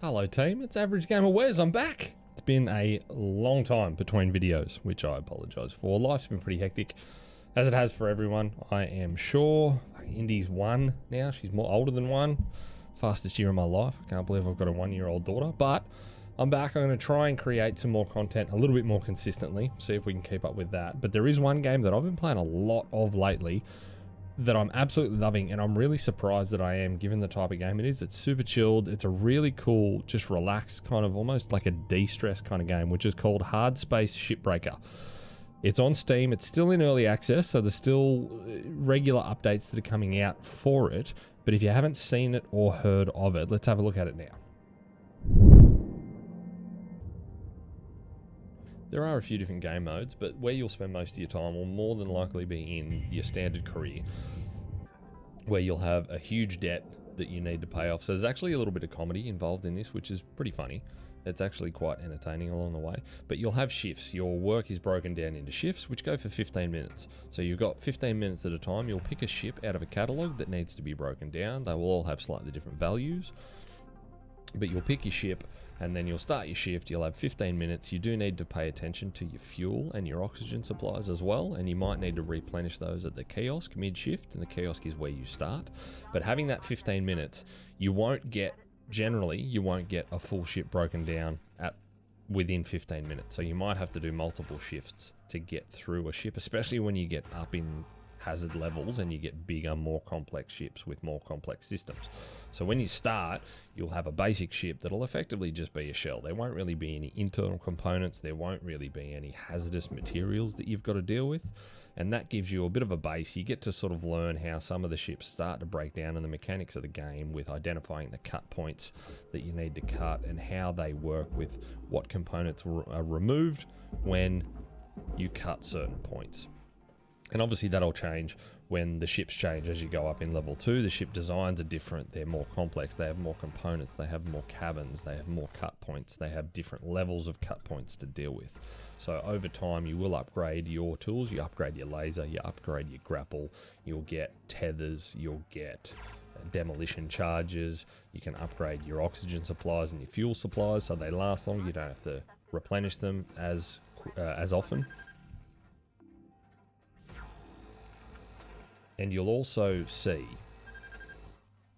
Hello team, it's Average Gamer Wes, I'm back! It's been a long time between videos, which I apologise for. Life's been pretty hectic, as it has for everyone, I am sure. Indy's 1 now, she's more older than 1. Fastest year of my life, I can't believe I've got a 1-year-old daughter, but I'm back. I'm going to try and create some more content a little bit more consistently, see if we can keep up with that. But there is one game that I've been playing a lot of lately that I'm absolutely loving, and I'm really surprised that I am, given the type of game it is. It's super chilled. It's a really cool, just relaxed, kind of almost like a de-stress kind of game, which is called Hardspace Shipbreaker. It's on Steam. It's still in early access, so there's still regular updates that are coming out for it. But if you haven't seen it or heard of it, let's have a look at it now. There are a few different game modes, but where you'll spend most of your time will more than likely be in your standard career, where you'll have a huge debt that you need to pay off. So there's actually a little bit of comedy involved in this, which is pretty funny. It's actually quite entertaining along the way. But you'll have shifts. Your work is broken down into shifts, which go for 15 minutes. So you've got 15 minutes at a time. You'll pick a ship out of a catalogue that needs to be broken down. They will all have slightly different values. But you'll pick your ship, and then you'll start your shift. You'll have 15 minutes. You do need to pay attention to your fuel and your oxygen supplies as well, and you might need to replenish those at the kiosk mid-shift, and the kiosk is where you start. But having that 15 minutes, you won't get a full ship broken down within 15 minutes. So you might have to do multiple shifts to get through a ship, especially when you get up in hazard levels and you get bigger, more complex ships with more complex systems. So when you start, you'll have a basic ship that'll effectively just be a shell. There won't really be any internal components. There won't really be any hazardous materials that you've got to deal with. And that gives you a bit of a base. You get to sort of learn how some of the ships start to break down and the mechanics of the game, with identifying the cut points that you need to cut and how they work with what components are removed when you cut certain points. And obviously that'll change when the ships change as you go up in level 2. The ship designs are different, they're more complex, they have more components, they have more cabins, they have more cut points, they have different levels of cut points to deal with. So over time you will upgrade your tools, you upgrade your laser, you upgrade your grapple, you'll get tethers, you'll get demolition charges, you can upgrade your oxygen supplies and your fuel supplies so they last longer, you don't have to replenish them as often. And you'll also see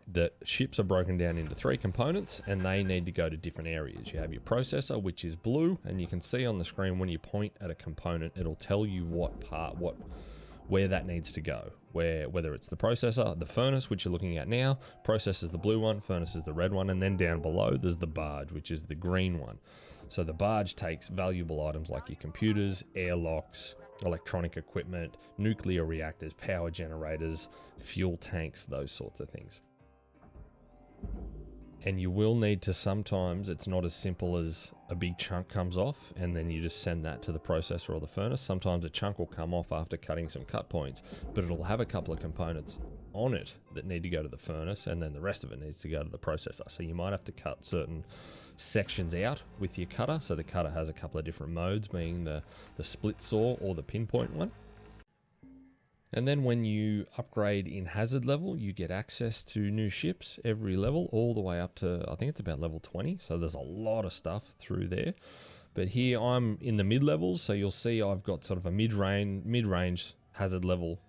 that ships are broken down into 3 components, and they need to go to different areas. You have your processor, which is blue, and you can see on the screen when you point at a component, it'll tell you where that needs to go. Whether it's the processor, the furnace, which you're looking at now, processor is the blue one, furnace is the red one, and then down below there's the barge, which is the green one. So the barge takes valuable items like your computers, airlocks, electronic equipment, nuclear reactors, power generators, fuel tanks, those sorts of things. And you will need to, sometimes it's not as simple as a big chunk comes off and then you just send that to the processor or the furnace. Sometimes a chunk will come off after cutting some cut points, but it'll have a couple of components on it that need to go to the furnace, and then the rest of it needs to go to the processor. So you might have to cut certain sections out with your cutter. So the cutter has a couple of different modes, being the split saw or the pinpoint one. And then when you upgrade in hazard level, you get access to new ships every level, all the way up to, I think it's about level 20. So there's a lot of stuff through there. But here I'm in the mid levels, so you'll see I've got sort of a mid-range hazard level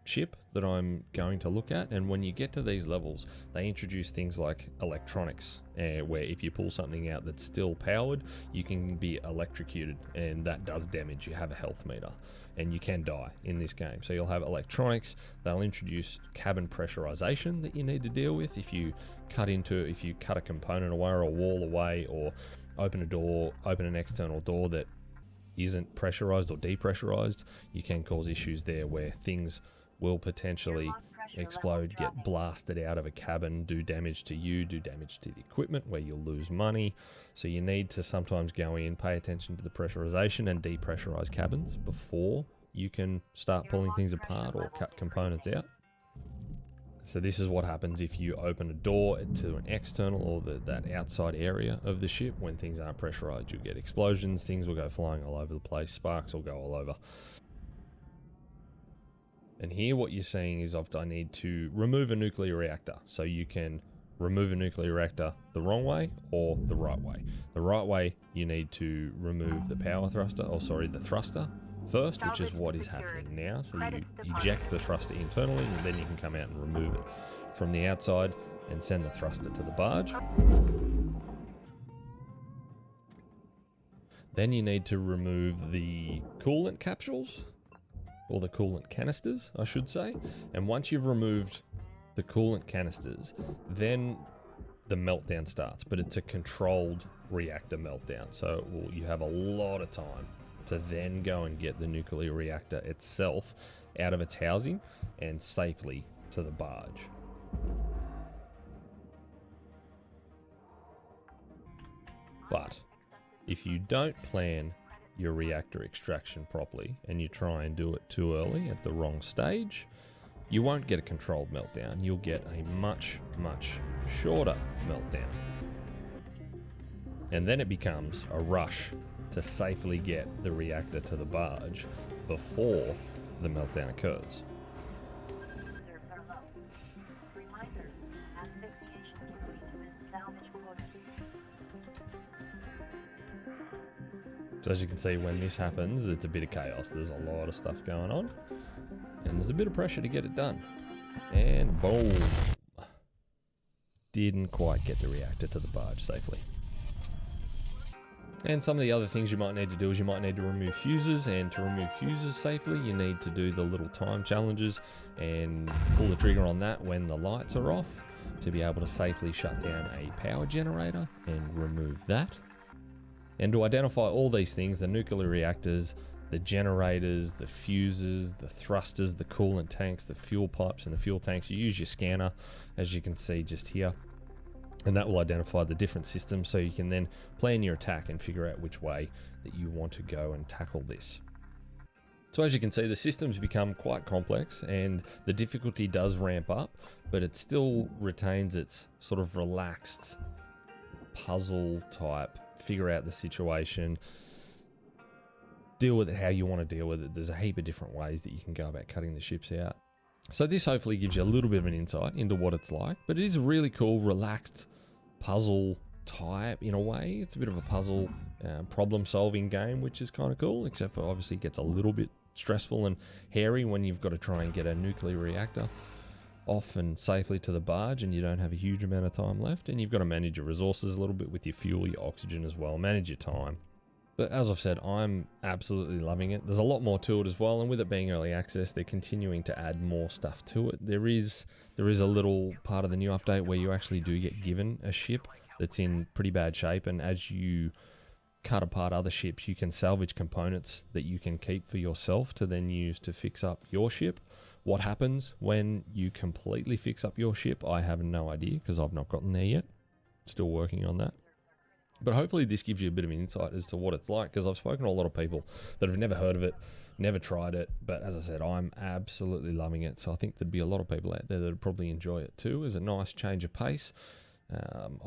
ship that I'm going to look at. And when you get to these levels, they introduce things like electronics, where if you pull something out that's still powered, you can be electrocuted, and that does damage. You have a health meter and you can die in this game. So you'll have electronics. They'll introduce cabin pressurization that you need to deal with. If you cut a component away or a wall away, or open an external door that isn't pressurized or depressurized, you can cause issues there where things will potentially explode, get blasted out of a cabin, do damage to you, do damage to the equipment, where you'll lose money. So you need to sometimes go in, pay attention to the pressurization and depressurize cabins before you can start pulling things apart or cut components out. So this is what happens if you open a door to an external or that outside area of the ship. When things aren't pressurized, you'll get explosions, things will go flying all over the place, sparks will go all over. And here what you're seeing is I need to remove a nuclear reactor. So you can remove a nuclear reactor the wrong way or the right way. The right way, you need to remove the power thruster, or sorry, the thruster first, which is what is happening now. So you eject the thruster internally, and then you can come out and remove it from the outside and send the thruster to the barge. Then you need to remove the coolant capsules, or the coolant canisters, I should say. And once you've removed the coolant canisters, then the meltdown starts, but it's a controlled reactor meltdown. So you have a lot of time to then go and get the nuclear reactor itself out of its housing and safely to the barge. But if you don't plan your reactor extraction properly and you try and do it too early at the wrong stage, you won't get a controlled meltdown. You'll get a much, much shorter meltdown. And then it becomes a rush to safely get the reactor to the barge before the meltdown occurs. So as you can see, when this happens, it's a bit of chaos. There's a lot of stuff going on, and there's a bit of pressure to get it done. And boom! Didn't quite get the reactor to the barge safely. And some of the other things you might need to do is you might need to remove fuses, and to remove fuses safely, you need to do the little time challenges and pull the trigger on that when the lights are off to be able to safely shut down a power generator and remove that. And to identify all these things, the nuclear reactors, the generators, the fuses, the thrusters, the coolant tanks, the fuel pipes and the fuel tanks, you use your scanner, as you can see just here. And that will identify the different systems, so you can then plan your attack and figure out which way that you want to go and tackle this. So as you can see, the systems become quite complex and the difficulty does ramp up, but it still retains its sort of relaxed puzzle type, figure out the situation, deal with it how you want to deal with it. There's a heap of different ways that you can go about cutting the ships out. So this hopefully gives you a little bit of an insight into what it's like, but it is a really cool, relaxed puzzle type in a way. It's a bit of a puzzle problem solving game, which is kind of cool, except for obviously it gets a little bit stressful and hairy when you've got to try and get a nuclear reactor off and safely to the barge and you don't have a huge amount of time left, and you've got to manage your resources a little bit with your fuel, your oxygen as well, manage your time. But as I've said, I'm absolutely loving it. There's a lot more to it as well, and with it being early access, they're continuing to add more stuff to it. There is a little part of the new update where you actually do get given a ship that's in pretty bad shape, and as you cut apart other ships, you can salvage components that you can keep for yourself to then use to fix up your ship. What happens when you completely fix up your ship, I have no idea, because I've not gotten there yet. Still working on that. But hopefully this gives you a bit of an insight as to what it's like, because I've spoken to a lot of people that have never heard of it, never tried it, but as I said, I'm absolutely loving it. So I think there'd be a lot of people out there that would probably enjoy it too. It's a nice change of pace.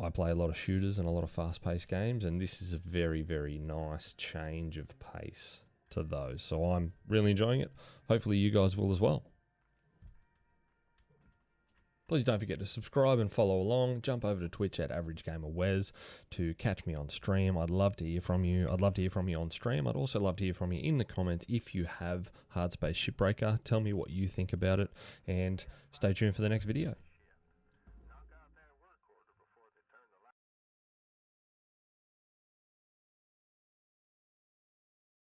I play a lot of shooters and a lot of fast-paced games, and this is a very, very nice change of pace to those. So I'm really enjoying it. Hopefully you guys will as well. Please don't forget to subscribe and follow along. Jump over to Twitch at AverageGamerWes to catch me on stream. I'd love to hear from you. I'd love to hear from you on stream. I'd also love to hear from you in the comments if you have Hardspace Shipbreaker. Tell me what you think about it, and stay tuned for the next video.